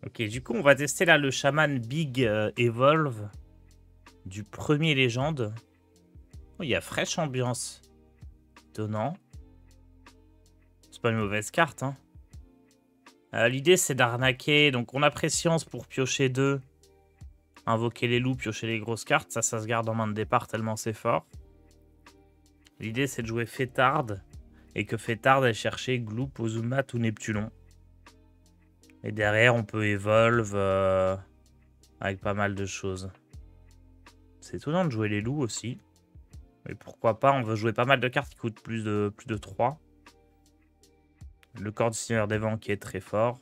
Ok, du coup, on va tester là le chaman Big Evolve du premier légende. Oh, il y a fraîche ambiance. Étonnant. C'est pas une mauvaise carte, hein. L'idée, c'est d'arnaquer. Donc, on a préscience pour piocher 2. Invoquer les loups, piocher les grosses cartes. Ça se garde en main de départ tellement c'est fort. L'idée, c'est de jouer Fêtard. Et que Fêtard aille chercher Gloop, Ozumat ou Neptulon. Et derrière, on peut Evolve avec pas mal de choses. C'est étonnant de jouer les loups aussi. Mais pourquoi pas, on veut jouer pas mal de cartes qui coûtent plus de 3. Le corps du Seigneur des Vents qui est très fort.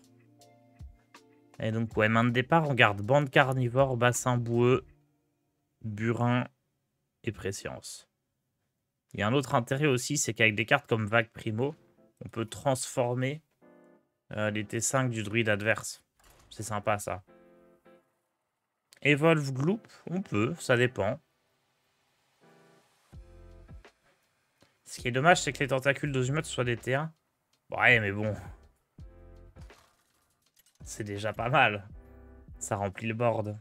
Et donc, ouais, main de départ, on garde bande carnivore, bassin boueux, burin et préscience. Il y a un autre intérêt aussi, c'est qu'avec des cartes comme Vague Primo, on peut transformer les T5 du druide adverse. C'est sympa ça. Evolve Gloop, on peut, ça dépend. Ce qui est dommage, c'est que les tentacules d'Ozumat soient des T1. Ouais, mais bon. C'est déjà pas mal. Ça remplit le board.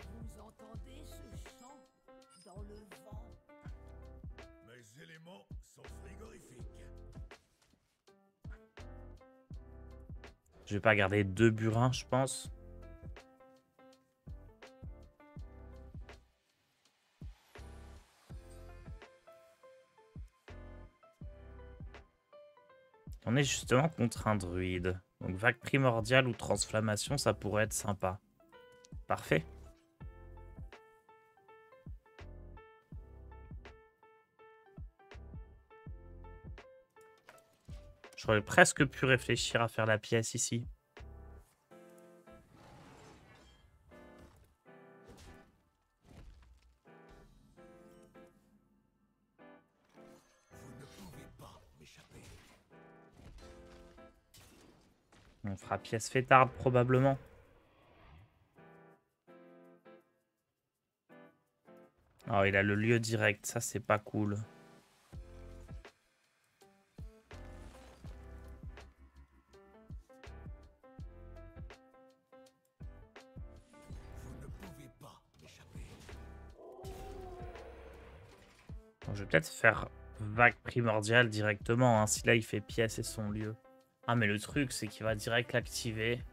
Vous entendez ce chant dans le vent? Mes éléments sont frigorifiques. Je vais pas garder 2 burins, je pense. On est justement contre un druide. Donc vague primordiale ou transflammation, ça pourrait être sympa. Parfait. J'aurais presque pu réfléchir à faire la pièce ici. Vous ne pouvez pas m'échapper. On fera pièce fêtarde probablement. Oh, il a le lieu direct, ça c'est pas cool. Vous ne pouvez pas m'échapper. Bon, je vais peut-être faire vague primordiale directement, hein, si là il fait pièce et son lieu. Ah mais le truc c'est qu'il va direct l'activer.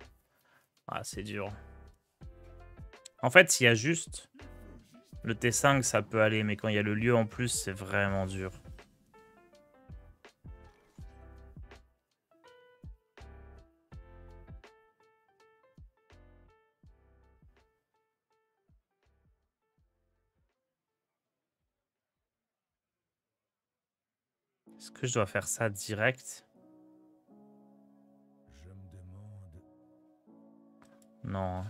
Ah c'est dur. En fait s'il y a juste le T5 ça peut aller, mais quand il y a le lieu en plus c'est vraiment dur. Est-ce que je dois faire ça direct? Je me demande. Non.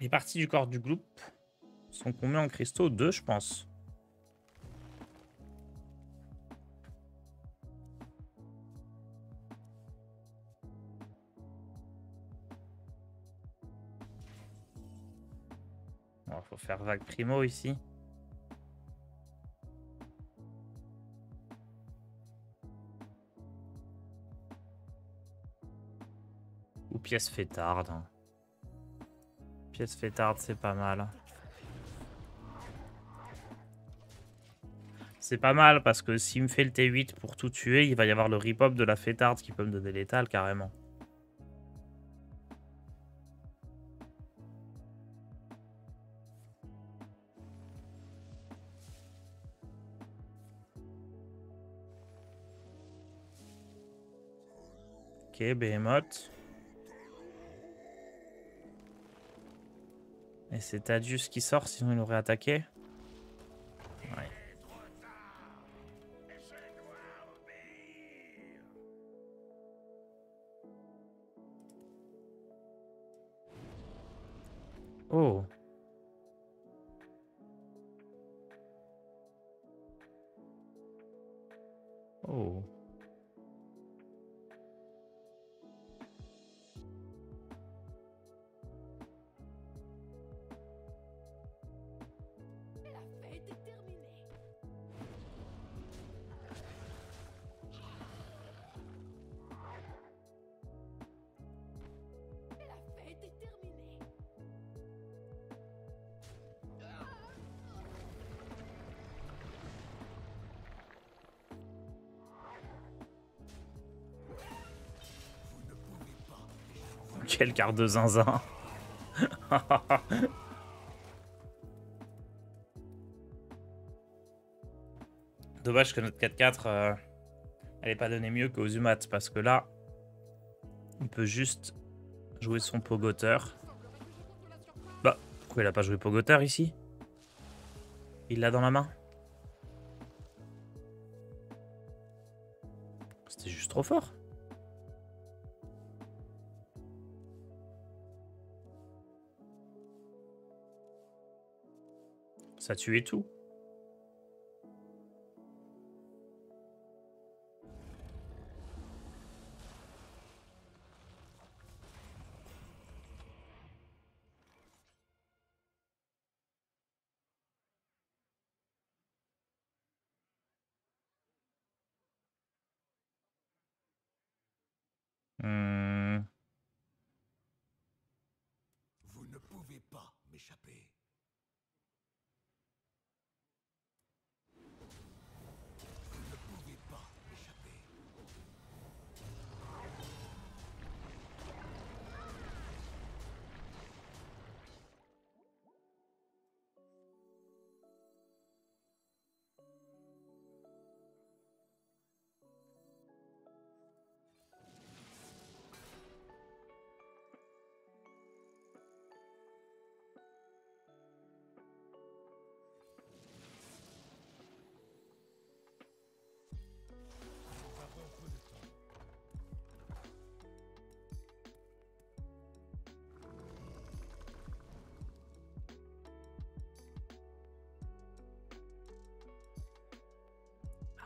Les parties du corps du Gloop sont combien en cristaux? 2 je pense. Bon, faut faire vague primo ici. Ou pièce fêtarde. Hein. Pièce fêtarde, c'est pas mal. C'est pas mal parce que s'il me fait le T8 pour tout tuer, il va y avoir le rip-hop de la fêtarde qui peut me donner l'étal carrément. Ok, Behemoth. Et c'est Tadius qui sort, sinon il aurait attaqué. Ouais. Oh. Oh. Quelle carte de zinzin. Dommage que notre 4-4, elle n'est pas donnée mieux qu'aux Umat, parce que là, il peut juste jouer son pogoteur. Bah, pourquoi il a pas joué pogoteur ici? Il l'a dans la main. C'était juste trop fort. Ça tuait tout. Hmm. Vous ne pouvez pas m'échapper. Vous ne pouvez pas m'échapper.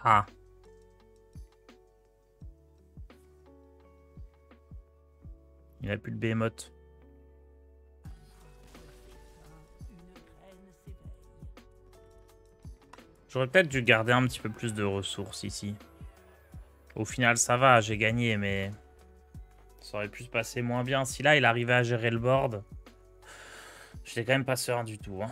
Ah. Il a plus de behemoth. Une graine s'éveille. J'aurais peut-être dû garder un petit peu plus de ressources ici. Au final, ça va, j'ai gagné, mais ça aurait pu se passer moins bien. Si là, il arrivait à gérer le board, j'étais quand même pas serein du tout. Hein.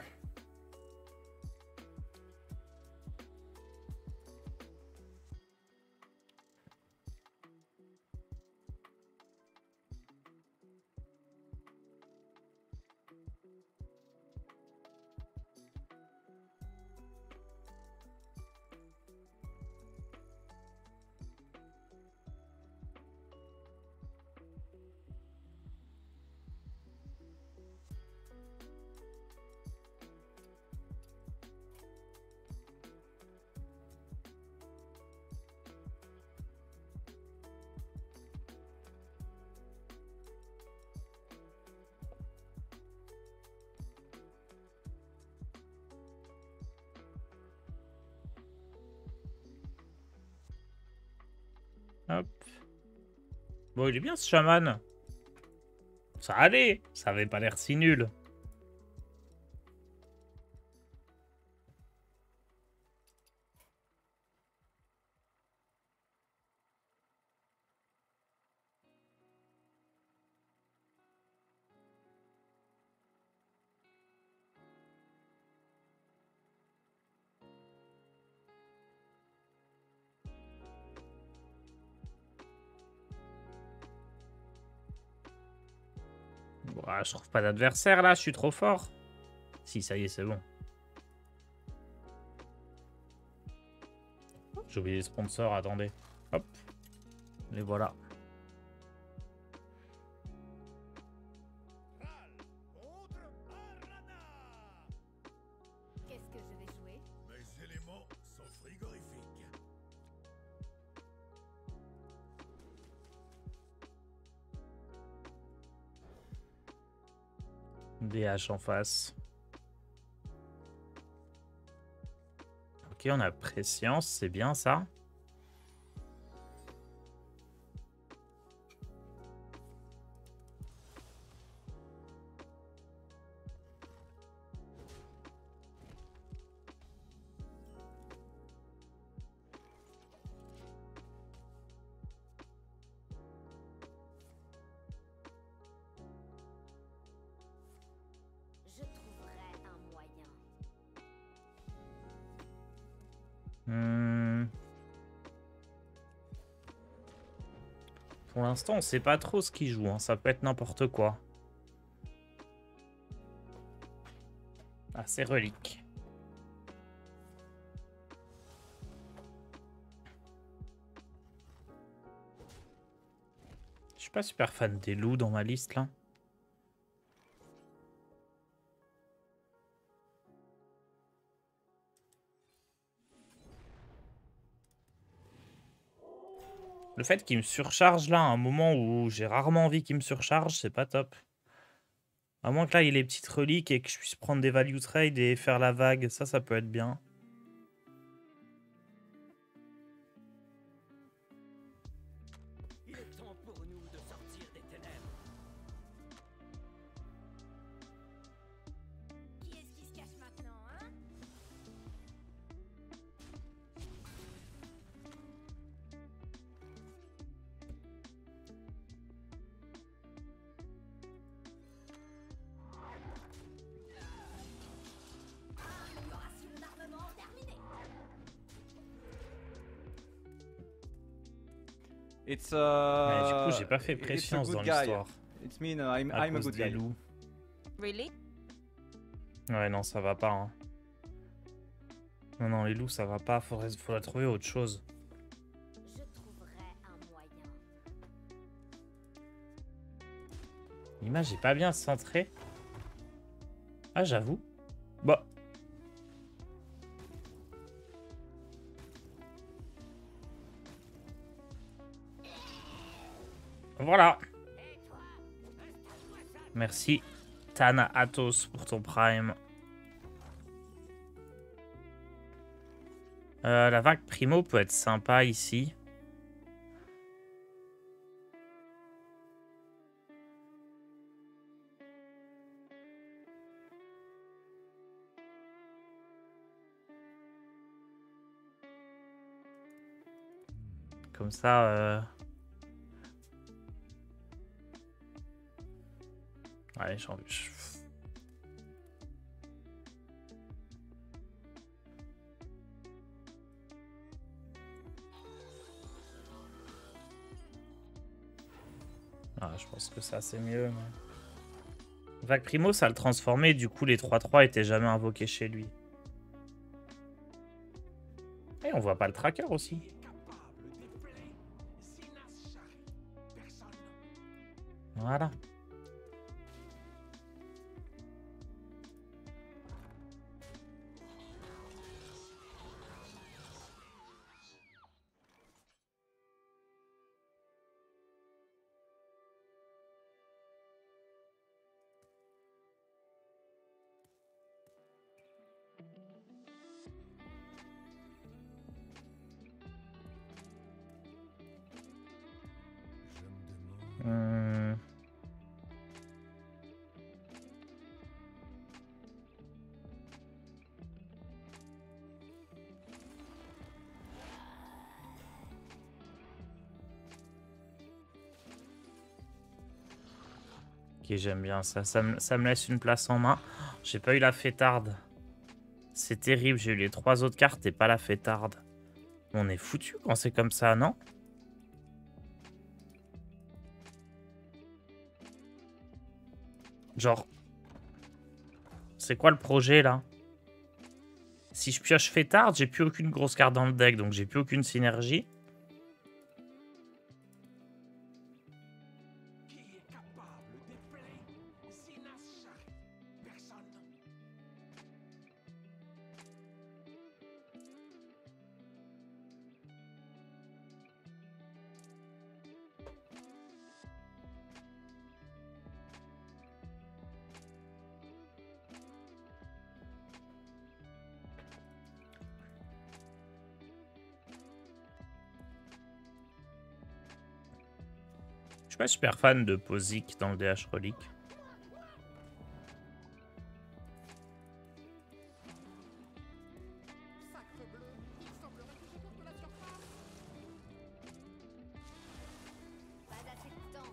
Hop. Bon, il est bien ce chaman. Ça allait, ça avait pas l'air si nul. Ouah, je trouve pas d'adversaire là, je suis trop fort. Si, ça y est, c'est bon. J'ai oublié les sponsors, attendez. Hop. Les voilà. Qu'est-ce que je vais jouer? Mes éléments sont frigorifiques. Des haches en face. Ok, on a préscience, c'est bien ça. Je trouverai un moyen. Hmm. Pour l'instant, on sait pas trop ce qu'il joue. Hein. Ça peut être n'importe quoi. Ah, c'est relique. Je suis pas super fan des loups dans ma liste là. Le fait qu'il me surcharge là, à un moment où j'ai rarement envie qu'il me surcharge, c'est pas top. À moins que là, il y ait les petites reliques et que je puisse prendre des value trade et faire la vague, ça peut être bien. Il est temps pour nous de sortir des ténèbres. Qui est-ce qui se cache maintenant, hein? Amélioration d'armement terminée. It's Mais du coup, j'ai pas fait it's a prescience good dans guy. l'histoire. It's mean À I'm a cause good des guy. loups. Really? Ouais, non, ça va pas. Hein. Non, les loups, ça va pas. Faudrait trouver autre chose. Je trouverai un moyen. L'image est pas bien centrée. Ah, j'avoue. Bah. Voilà. Merci, Tana Athos, pour ton prime. La vague primo peut être sympa ici. Comme ça... Ouais, j'ai envie... Ah, je pense que ça c'est mieux. Mais... Vague Primo, ça le transformait, du coup les 3-3 étaient jamais invoqués chez lui. Et on voit pas le tracker aussi. Voilà. Ok, j'aime bien ça. Ça me laisse une place en main. J'ai pas eu la fêtarde. C'est terrible, j'ai eu les 3 autres cartes et pas la fêtarde. On est foutu quand c'est comme ça, non? Genre... C'est quoi le projet, là? Si je pioche fêtarde, j'ai plus aucune grosse carte dans le deck, donc j'ai plus aucune synergie. Je suis pas super fan de Posic dans le DH Relic. Pas assez de temps.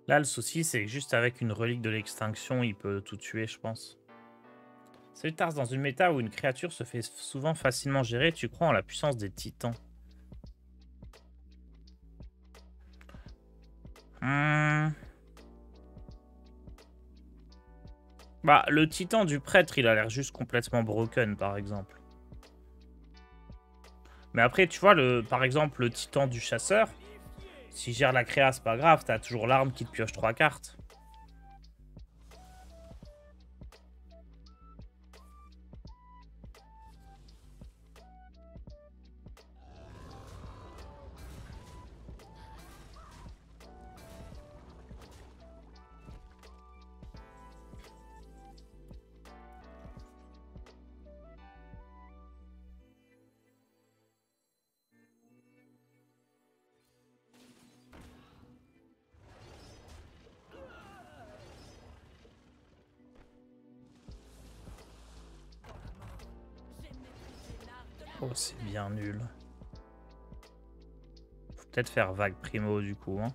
Là, le souci, c'est que juste avec une relique de l'extinction, il peut tout tuer, je pense. Salut Tars, dans une méta où une créature se fait souvent facilement gérer, tu crois en la puissance des titans? Bah, le titan du prêtre, il a l'air juste complètement broken, par exemple. Mais après, tu vois, par exemple, le titan du chasseur, s'il gère la créa, c'est pas grave, t'as toujours l'arme qui te pioche 3 cartes. Oh, c'est bien nul. Faut peut-être faire vague primo, du coup, hein.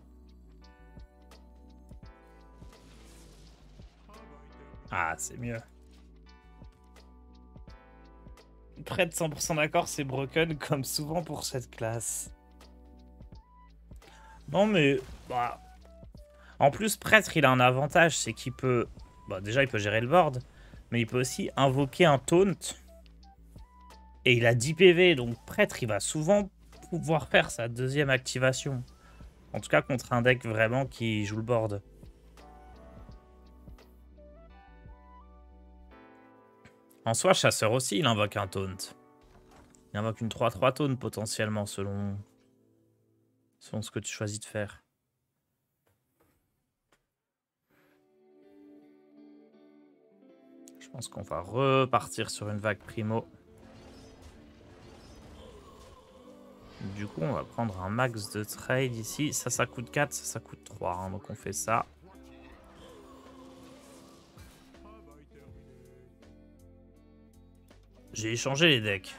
Ah, c'est mieux. Près de 100% d'accord, c'est broken, comme souvent pour cette classe. Non, mais... Bah, en plus, prêtre, il a un avantage, c'est qu'il peut... Bah, déjà, il peut gérer le board, mais il peut aussi invoquer un taunt. Et il a 10 PV, donc prêtre, il va souvent pouvoir faire sa deuxième activation. En tout cas, contre un deck vraiment qui joue le board. En soi, chasseur aussi, il invoque un taunt. Il invoque une 3-3 taunt potentiellement, selon ce que tu choisis de faire. Je pense qu'on va repartir sur une vague primo. Du coup, on va prendre un max de trade ici. Ça coûte 4, ça coûte 3. Hein, donc on fait ça. J'ai échangé les decks.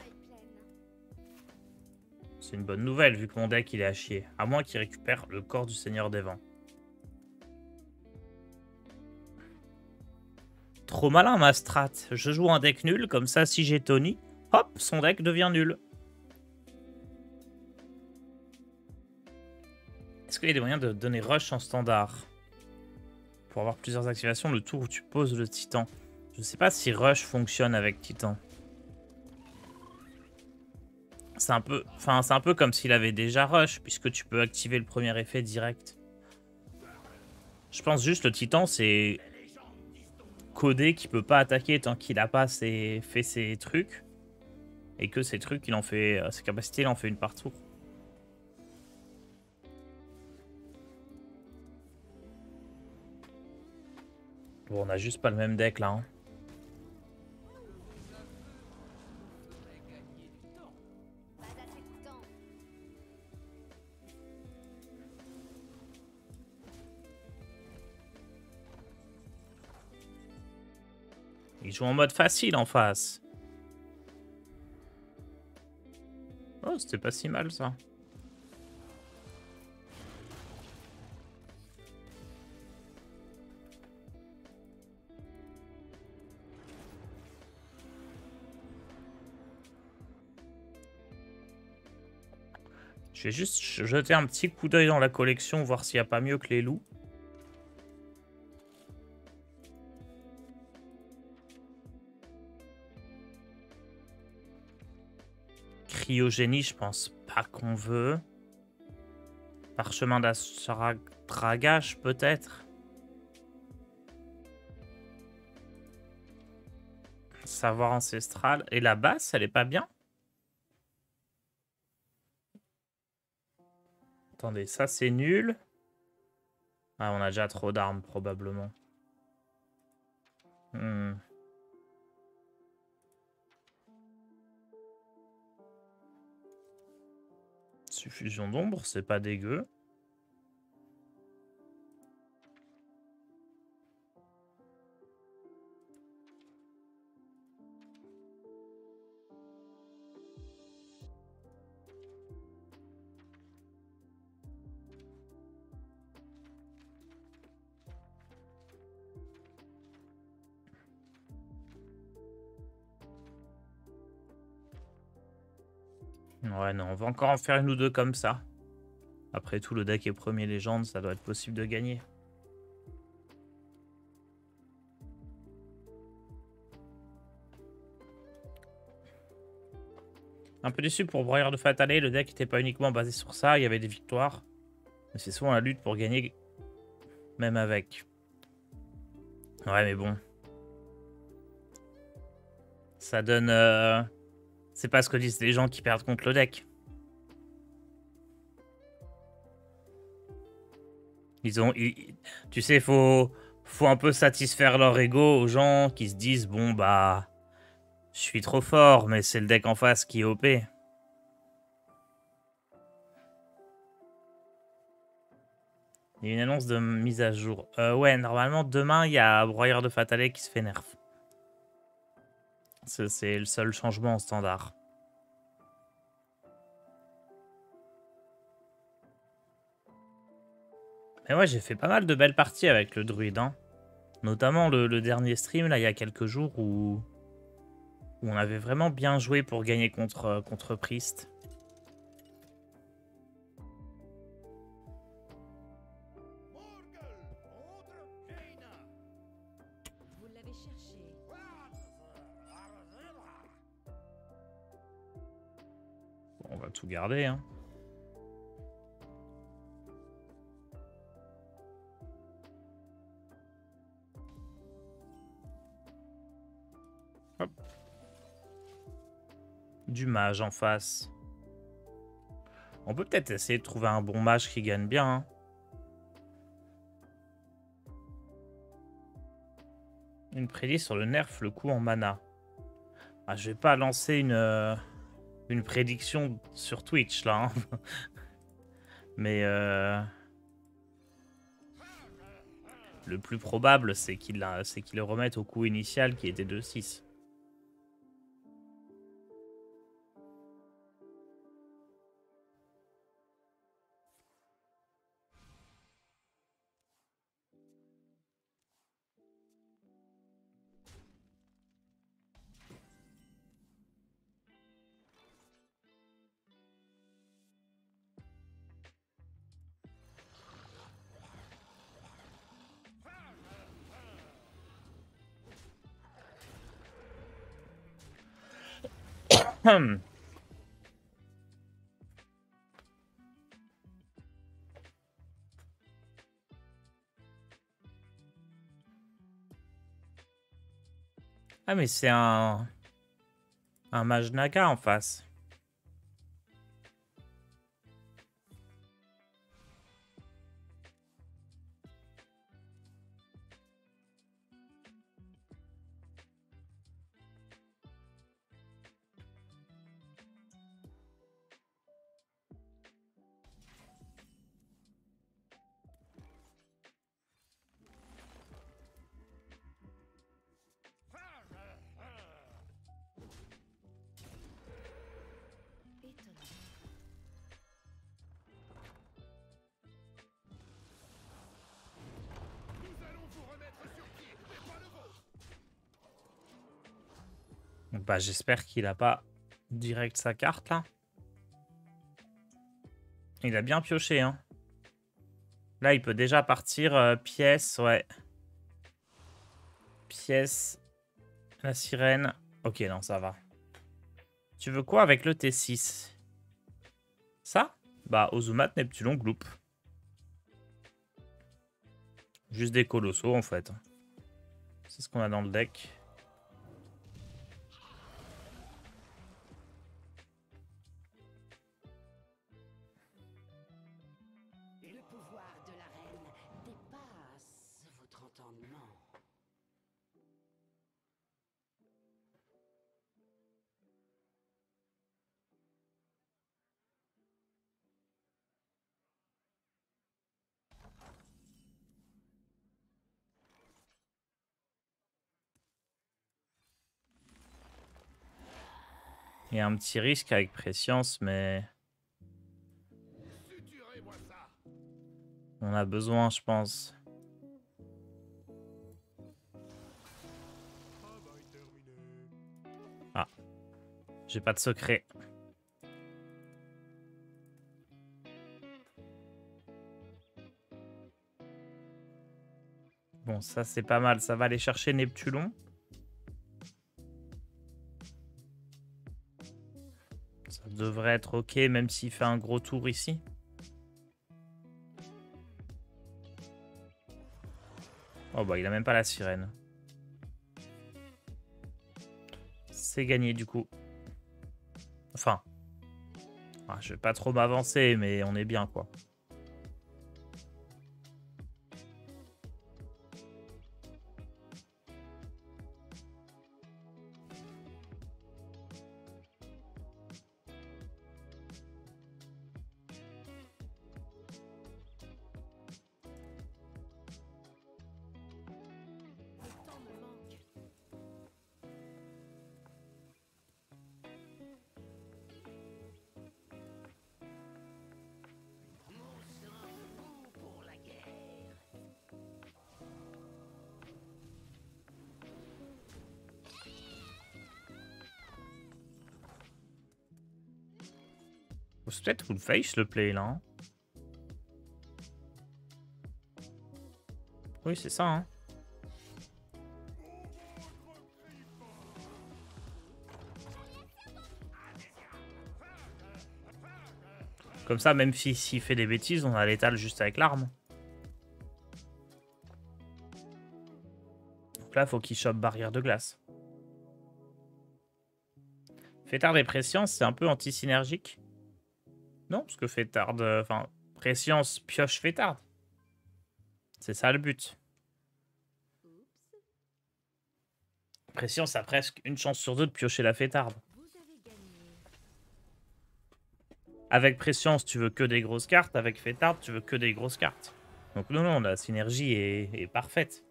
C'est une bonne nouvelle vu que mon deck il est à chier. À moins qu'il récupère le corps du Seigneur des Vents. Trop malin ma strat. Je joue un deck nul, comme ça si j'ai Tony, hop, son deck devient nul. Est-ce qu'il y a des moyens de donner rush en standard? Pour avoir plusieurs activations le tour où tu poses le titan. Je sais pas si rush fonctionne avec titan. C'est un peu comme s'il avait déjà rush, puisque tu peux activer le premier effet direct. Je pense juste le titan, c'est codé qui peut pas attaquer tant qu'il a pas fait ses trucs. Et que ses trucs, il en fait, ses capacités, il en fait une par tour. Bon, on a juste pas le même deck là. Hein. Il joue en mode facile en face. Oh, c'était pas si mal ça. Je vais juste jeter un petit coup d'œil dans la collection, voir s'il n'y a pas mieux que les loups. Cryogénie, je pense pas qu'on veut. Parchemin d'Astragage, peut-être. Savoir ancestral. Et la basse, elle est pas bien? Attendez, ça c'est nul. Ah, on a déjà trop d'armes, probablement. Suffusion d'ombre, c'est pas dégueu. Ouais, non, on va encore en faire une ou deux comme ça. Après tout, le deck est premier légende, ça doit être possible de gagner. Un peu déçu pour Broyeur de Fatale, le deck n'était pas uniquement basé sur ça, il y avait des victoires. Mais c'est souvent la lutte pour gagner, même avec. Ouais, mais bon. Ça donne... C'est pas ce que disent les gens qui perdent contre le deck. Tu sais, faut un peu satisfaire leur ego aux gens qui se disent, bon, bah... Je suis trop fort, mais c'est le deck en face qui est OP. Il y a une annonce de mise à jour. Ouais, normalement, demain, il y a Broyeur de Fatale qui se fait nerf. C'est le seul changement en standard. Mais ouais, j'ai fait pas mal de belles parties avec le druide. Hein. Notamment le dernier stream, là, il y a quelques jours, où on avait vraiment bien joué pour gagner contre Priest. Vous l'avez cherché. Bon, on va tout garder, hein. Hop. Du mage en face. On peut peut-être essayer de trouver un bon mage qui gagne bien, hein. Une prédit sur le nerf, le coup en mana. Ah, je vais pas lancer une prédiction sur Twitch, là. Hein. Mais le plus probable, c'est qu'il le remette au coup initial qui était de 6. Ah, mais c'est un mage Naga en face. Étonnant. Bah, j'espère qu'il a pas direct sa carte, là. Il a bien pioché, hein. Là, il peut déjà partir pièce, ouais. Pièce, la sirène. Ok, non, ça va. Tu veux quoi avec le T6? Ça? Bah, Ozumat, Neptulon, Gloop. Juste des colossaux, en fait. C'est ce qu'on a dans le deck. Le pouvoir de la reine dépasse votre entendement. Il y a un petit risque avec Prescience, mais... on a besoin, je pense. Ah. J'ai pas de secret. Bon, ça c'est pas mal. Ça va aller chercher Neptulon. Ça devrait être ok, même s'il fait un gros tour ici. Oh bah il a même pas la sirène. C'est gagné du coup. Enfin. Je vais pas trop m'avancer, mais on est bien quoi. Le temps me manque. Mon sang bout pour la guerre. C'est peut-être full face le play là. Hein. Oui, c'est ça. Hein. Comme ça, même s'il fait des bêtises, on a l'étal juste avec l'arme. Donc là, faut qu'il chope barrière de glace. Fêtard et Prescience, c'est un peu anti-synergique. Non, parce que Fêtard... Enfin, Prescience pioche Fêtard. C'est ça le but. Oups. Prescience a presque une chance sur deux de piocher la Fêtarde. Vous avez gagné. Avec Prescience, tu veux que des grosses cartes. Avec Fêtard, tu veux que des grosses cartes. Donc non, non, la synergie est parfaite.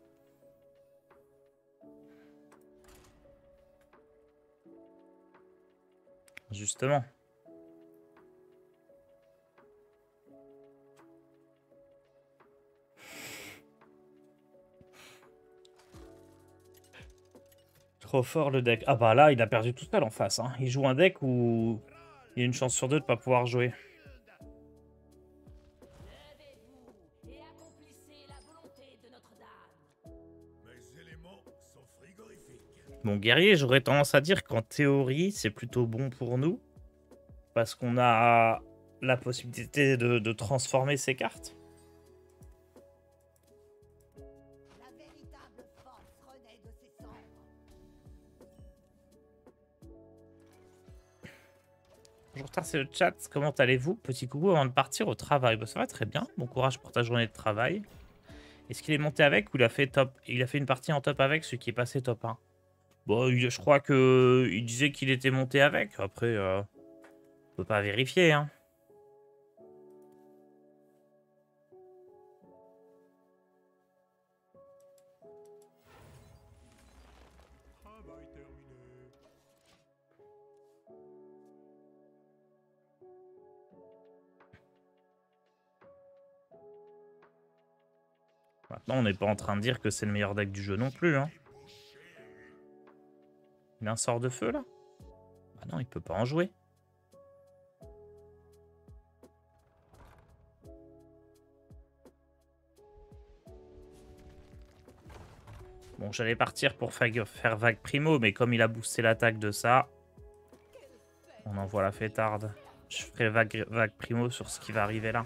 Justement. Trop fort le deck. Ah bah là, il a perdu tout seul en face. Hein. Il joue un deck où il y a une chance sur deux de pas pouvoir jouer. Levez-vous et accomplissez la volonté de Notre-Dame. Mes éléments sont frigorifiques. Bon, guerrier, j'aurais tendance à dire qu'en théorie, c'est plutôt bon pour nous. Parce qu'on a la possibilité de transformer ces cartes. La véritable force renaît de ses cendres. Bonjour, c'est le chat. Comment allez-vous? Petit coucou avant de partir au travail. Bah, ça va très bien. Bon courage pour ta journée de travail. Est-ce qu'il est monté avec ou il a fait top? Il a fait une partie en top avec, celui qui est passé top 1. Bon, je crois que il disait qu'il était monté avec. Après, on peut pas vérifier. Hein. Travail terminé. Maintenant, on n'est pas en train de dire que c'est le meilleur deck du jeu non plus. Hein. Il a un sort de feu là? Bah non, il peut pas en jouer. Bon, j'allais partir pour faire vague primo, mais comme il a boosté l'attaque de ça, on envoie la fêtarde. Je ferai vague primo sur ce qui va arriver là.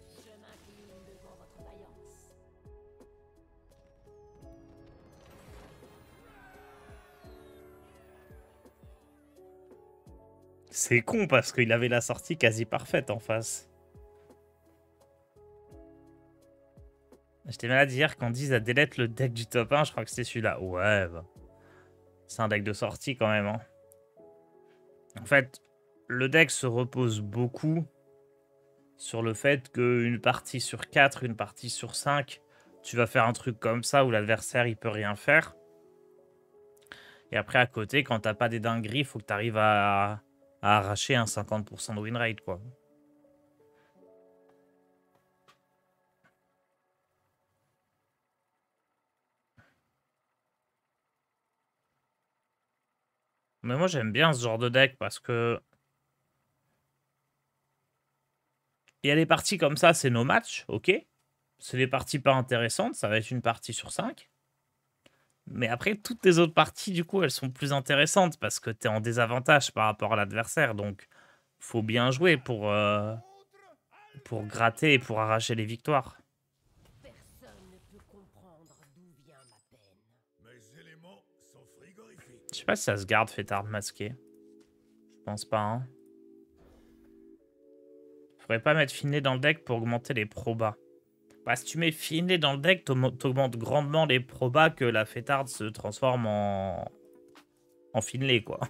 Je m'incline devant votre vaillance. C'est con parce qu'il avait la sortie quasi parfaite en face. J'étais malade hier quand Diz a delete le deck du top 1, je crois que c'était celui-là. Ouais, bah. C'est un deck de sortie quand même. Hein. En fait, le deck se repose beaucoup sur le fait qu'une partie sur 4, une partie sur 5, tu vas faire un truc comme ça où l'adversaire il peut rien faire. Et après à côté, quand t'as pas des dingueries, il faut que tu arrives à arracher un 50% de win rate quoi. Mais moi, j'aime bien ce genre de deck parce que il y a des parties comme ça, c'est nos matchs, ok. C'est des parties pas intéressantes, ça va être une partie sur 5. Mais après, toutes les autres parties, du coup, elles sont plus intéressantes parce que tu es en désavantage par rapport à l'adversaire. Donc, faut bien jouer pour gratter et pour arracher les victoires. Personne ne peut comprendre d'où vient ma peine. Mes éléments sont frigorifiques. Je sais pas si ça se garde, Fêtard masqué. Je pense pas, hein. Faudrait pas mettre Finlay dans le deck pour augmenter les probas. Bah, si tu mets Finlay dans le deck, t'augmentes grandement les probas que la Fêtarde se transforme en Finlay, quoi.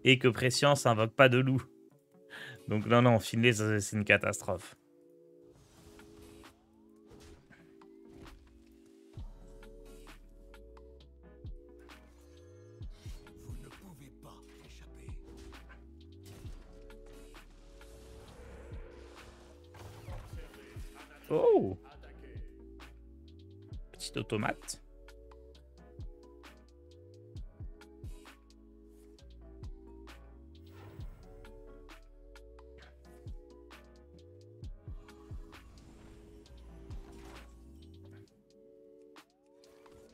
Et que Prescience invoque pas de loup. Donc non, Finlay, c'est une catastrophe. Vous ne pouvez pas échapper. Oh! Petit automate.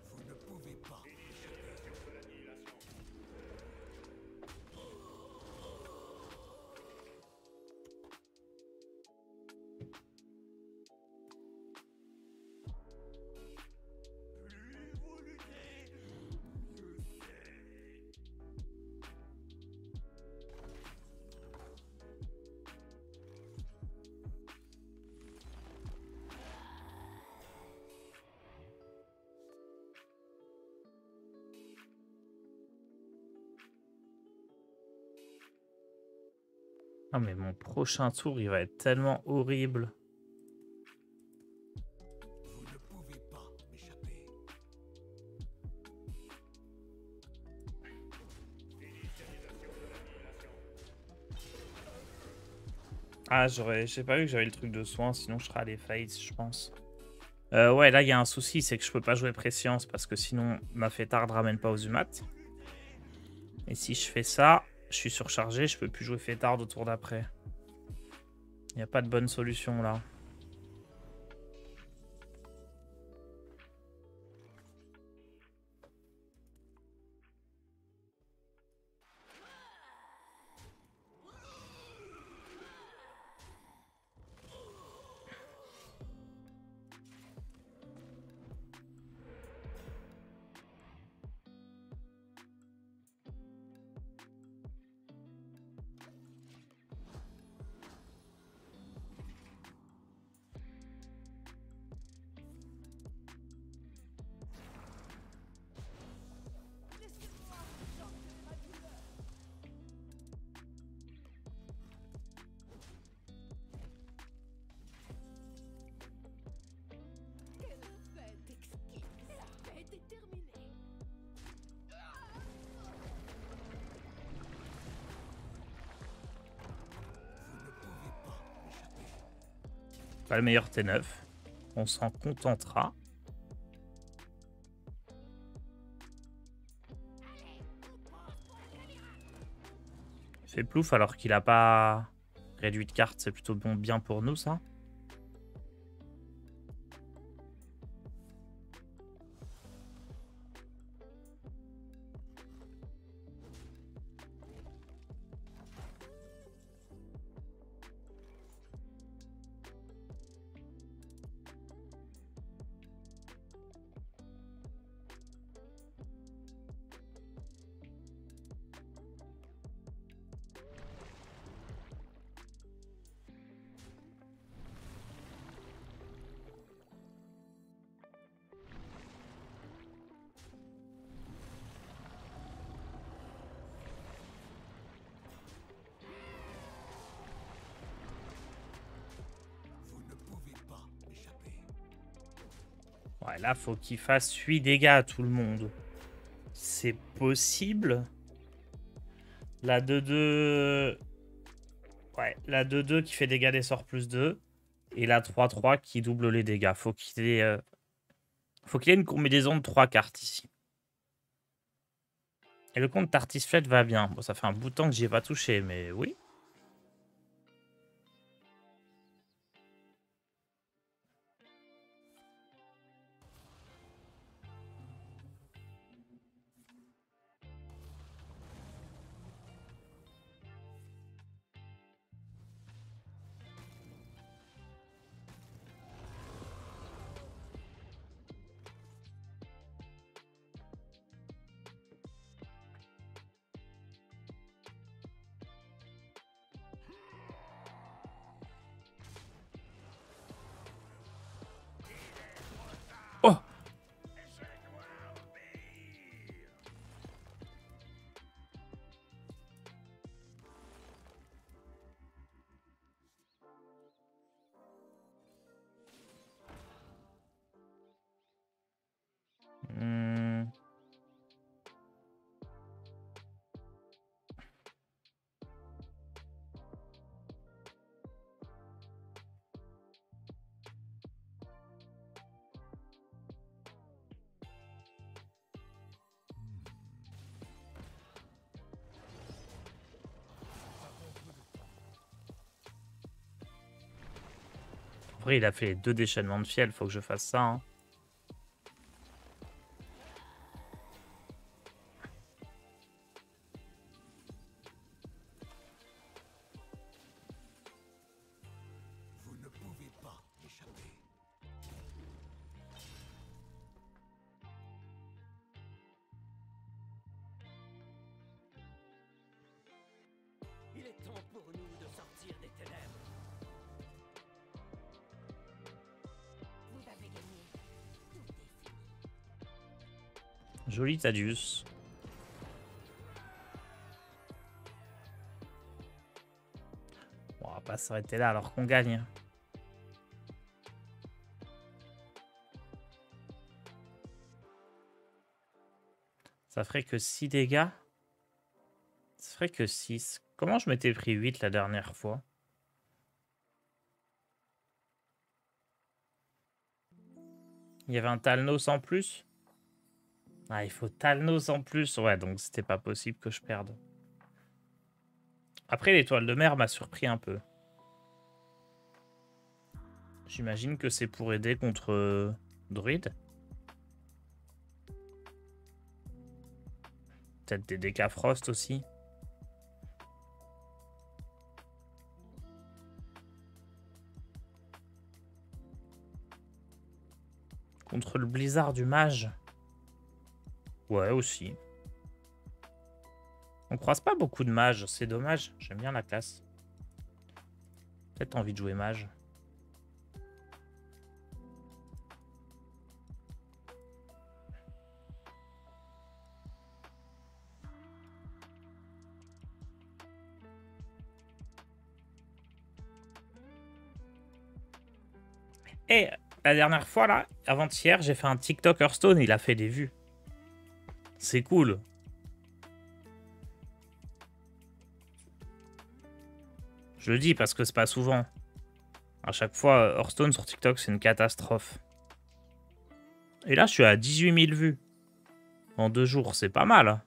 Vous ne pouvez pas échapper. Plus vous luttez, mieux c'est. Ah, mais mon prochain tour, il va être tellement horrible. Vous ne pouvez pas m'échapper. Ah, j'ai pas vu que j'avais le truc de soin, sinon je serais allé face, je pense. Ouais, là, il y a un souci, c'est que je peux pas jouer Prescience parce que sinon, ma Fêtarde ramène pas aux Umat. Et si je fais ça, je suis surchargé, je peux plus jouer Fêtarde au tour d'après. Il n'y a pas de bonne solution, là. Quelle fête exquise. La fête est terminée. Vous ne pouvez pas échapper. Pas le meilleur T9. On s'en contentera. Il fait plouf alors qu'il a pas réduit de carte. C'est plutôt bien pour nous, ça. Vous ne pouvez pas échapper. Ouais, là, faut qu'il fasse 8 dégâts à tout le monde. C'est possible. La 2-2... Ouais, la 2-2 qui fait dégâts des sorts plus 2. Et la 3-3 qui double les dégâts. Faut qu'il ait une combinaison de 3 cartes ici. Et le compte Tartisflette va bien. Bon, ça fait un bout de temps que j'y ai pas touché, mais oui. Oh! Hmm. En vrai, il a fait les 2 déchaînements de fiel. Faut que je fasse ça. Hein. Vous ne pouvez pas échapper. Il est temps pour nous de sortir des ténèbres. Vous avez gagné. Tout est fini. Joli Tadius. Bon, on va pas s'arrêter là alors qu'on gagne. Ça ferait que 6 dégâts. Ça ferait que 6. Comment je m'étais pris 8 la dernière fois? Il y avait un Talnos en plus? Ah, il faut Talnos en plus. Ouais, donc c'était pas possible que je perde. Après, l'étoile de mer m'a surpris un peu. J'imagine que c'est pour aider contre Druide. Peut-être des dégâts Frost aussi. Contre le blizzard du mage. Ouais, aussi. On croise pas beaucoup de mages, c'est dommage. J'aime bien la classe. Peut-être envie de jouer mage. Et la dernière fois, là, avant-hier, j'ai fait un TikTok Hearthstone, il a fait des vues. C'est cool. Je le dis parce que c'est pas souvent. À chaque fois, Hearthstone sur TikTok, c'est une catastrophe. Et là, je suis à 18 000 vues. En 2 jours, c'est pas mal. Hein.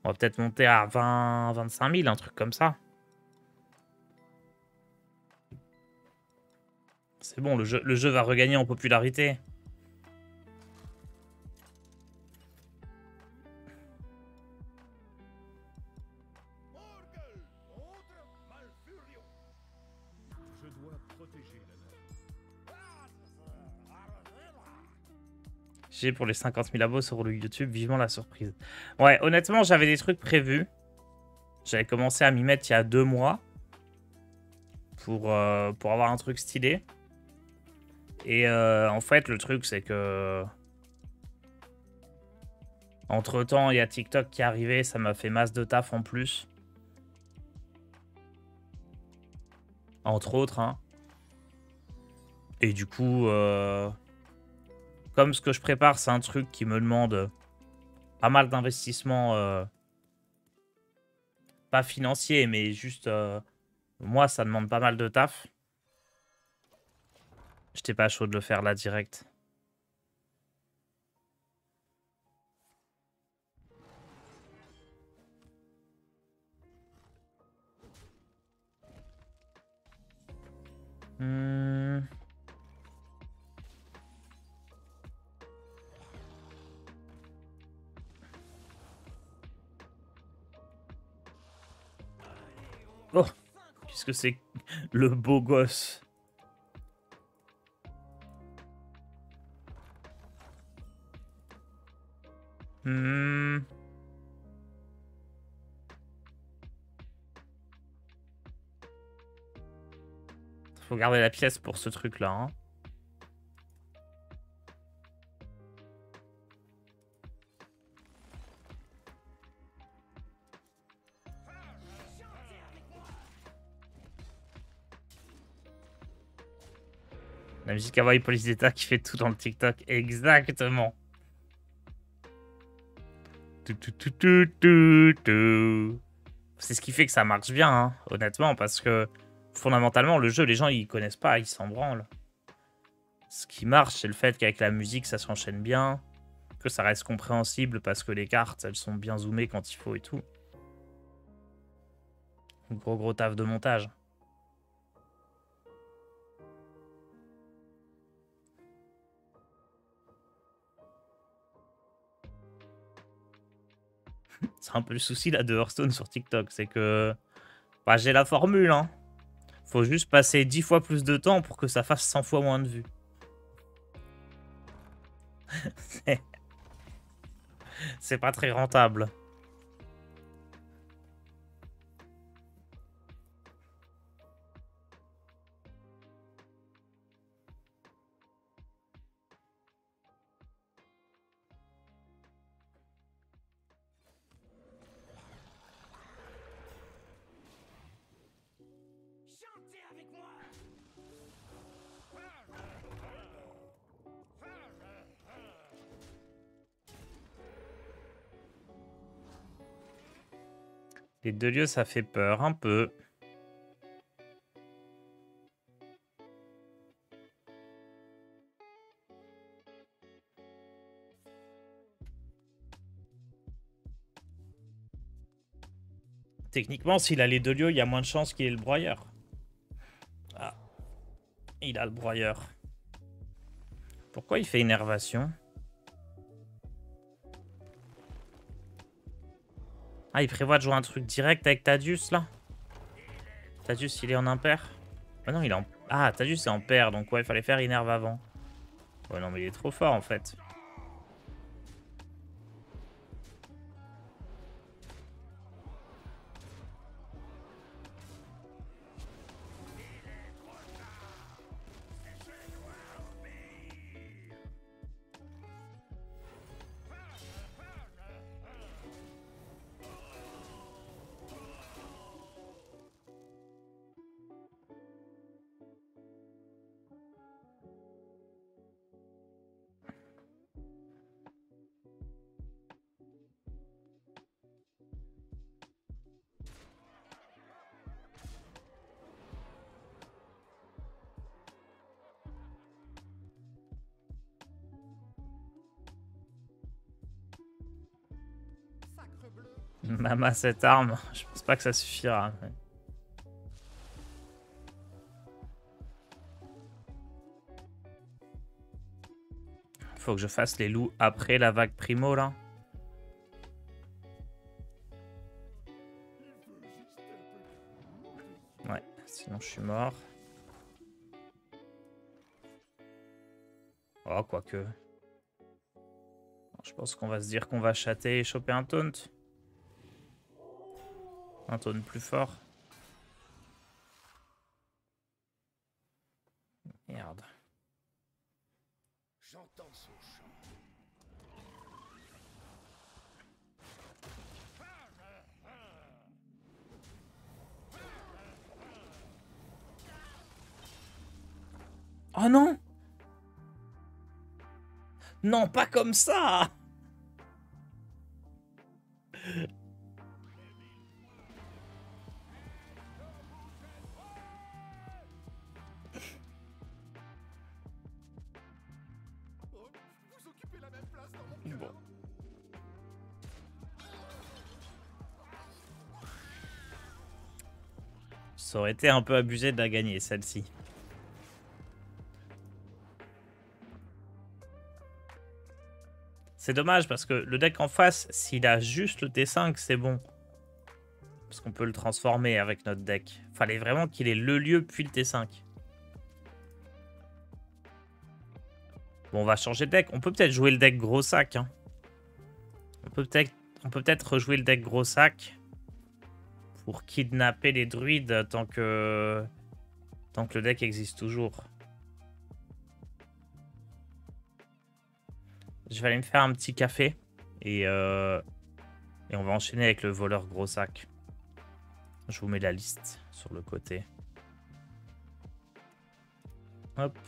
On va peut-être monter à 20, 25 000, un truc comme ça. C'est bon, le jeu va regagner en popularité. Je dois protéger la nef. J'ai pour les 50 000 abos sur le YouTube, vivement la surprise. Ouais, honnêtement, j'avais des trucs prévus. J'avais commencé à m'y mettre il y a 2 mois. Pour avoir un truc stylé. Et en fait, le truc, c'est que... Entre-temps, il y a TikTok qui est arrivé, ça m'a fait masse de taf en plus. Entre autres, hein. Et du coup, comme ce que je prépare, c'est un truc qui me demande pas mal d'investissement. Pas financier, mais juste... moi, ça demande pas mal de taf. J'étais pas chaud de le faire là, direct. Hmm. Oh, qu'est-ce que c'est le beau gosse. Hmm. Faut garder la pièce pour ce truc-là. Hein. La musique Hawaii Police d'État qui fait tout dans le TikTok. Exactement. C'est ce qui fait que ça marche bien, hein, honnêtement, parce que fondamentalement, le jeu, les gens, ils connaissent pas, ils s'en branlent. Ce qui marche, c'est le fait qu'avec la musique, ça s'enchaîne bien, que ça reste compréhensible parce que les cartes, elles sont bien zoomées quand il faut et tout. Gros taf de montage. C'est un peu le souci là de Hearthstone sur TikTok, c'est que bah, j'ai la formule, hein. Faut juste passer 10 fois plus de temps pour que ça fasse 100 fois moins de vues. C'est pas très rentable. Chantez avec moi. Les deux lieux, ça fait peur un peu. Techniquement, s'il a les deux lieux, il y a moins de chances qu'il ait le broyeur. Ah, il a le broyeur. Pourquoi il fait énervation? Ah, il prévoit de jouer un truc direct avec Tadius, là? Tadius, il est en impair? Ah non, il est en... Ah, Tadius est en pair, donc ouais, il fallait faire énerve avant. Ouais, non, mais il est trop fort, en fait. Mama, cette arme, je pense pas que ça suffira. Faut que je fasse les loups après la vague primo, là. Ouais, sinon je suis mort. Oh, quoique. Je pense qu'on va se dire qu'on va chatter et choper un taunt. Un taunt plus fort. Merde. J'entends son chant. Oh non! Non, pas comme ça! Vous occupez la même place dans mon cœur. Bon. Ça aurait été un peu abusé de la gagner, celle-ci. C'est dommage parce que le deck en face, s'il a juste le T5, c'est bon. Parce qu'on peut le transformer avec notre deck. Fallait vraiment qu'il ait le lieu puis le T5. Bon, on va changer de deck. On peut peut-être jouer le deck gros sac. Hein. On peut peut-être rejouer le deck gros sac pour kidnapper les druides tant que le deck existe toujours. Je vais aller me faire un petit café et on va enchaîner avec le voleur gros sac. Je vous mets la liste sur le côté. Hop.